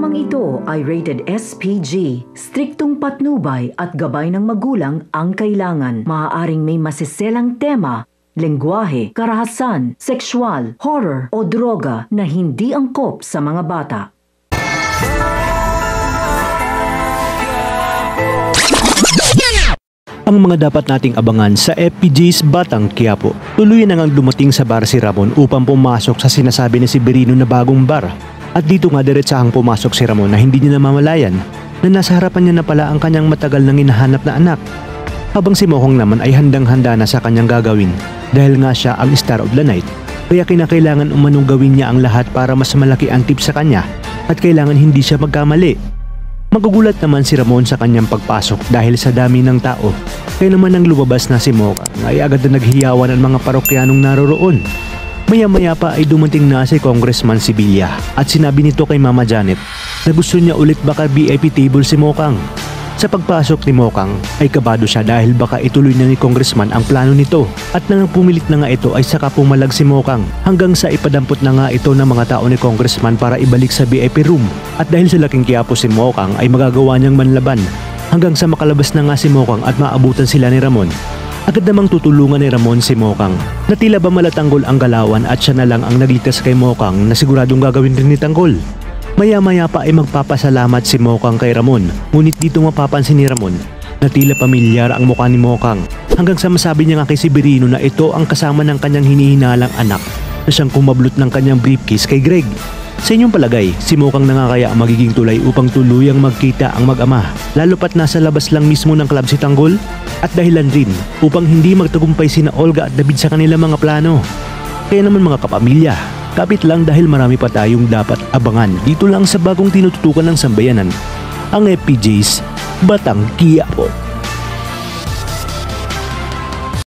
Programang ito ay rated SPG. Striktong patnubay at gabay ng magulang ang kailangan. Maaaring may masiselang tema, lengguwahe, karahasan, sexual, horror o droga na hindi angkop sa mga bata. Ang mga dapat nating abangan sa FPG's Batang Quiapo. Tuluyan na ngang dumating sa bar si Ramon upang pumasok sa sinasabi ni Severino na bagong bar. At dito nga diretsahang pumasok si Ramon na hindi niya namamalayan na nasa harapan niya na pala ang kanyang matagal nang hinahanap na anak. Habang si Mokong naman ay handang-handa na sa kanyang gagawin dahil nga siya ang star of the night. Kaya kinakailangan umanong gawin niya ang lahat para mas malaki ang tip sa kanya at kailangan hindi siya magkamali. Magugulat naman si Ramon sa kanyang pagpasok dahil sa dami ng tao. Kaya naman nang lumabas na si Mokang ay agad na naghiyawan ang mga parokyanong naroroon. Maya-maya pa ay dumating na si Congressman Sibilya at sinabi nito kay Mama Janet na gusto niya ulit baka VIP table si Mokang. Sa pagpasok ni Mokang ay kabado siya dahil baka ituloy na ni Congressman ang plano nito at nang pumilit na nga ito ay saka pumalag si Mokang hanggang sa ipadampot na nga ito ng mga tao ni Congressman para ibalik sa VIP room. At dahil sa laking Quiapo si Mokang ay magagawa niyang manlaban hanggang sa makalabas na nga si Mokang at maabutan sila ni Ramon. Agad namang tutulungan ni Ramon si Mokang na tila ba malatanggol ang galawan at siya na lang ang naglikas kay Mokang na siguradong gagawin rin ni Tanggol. Maya-maya pa ay magpapasalamat si Mokang kay Ramon, ngunit dito mapapansin ni Ramon na tila pamilyar ang mukha ni Mokang hanggang sa masabi niya nga kay Severino na ito ang kasama ng kanyang hinihinalang anak na siyang kumablot ng kanyang briefcase kay Greg. Sa inyong palagay, si Mokang na nga kaya ang magiging tulay upang tuluyang magkita ang mag-ama, lalo pat nasa labas lang mismo ng club si Tanggol? At dahilan rin upang hindi magtagumpay sina Olga at David sa kanilang mga plano. Kaya naman mga kapamilya, kapit lang dahil marami pa tayong dapat abangan dito lang sa bagong tinututukan ng sambayanan, ang FPJ's Batang Quiapo.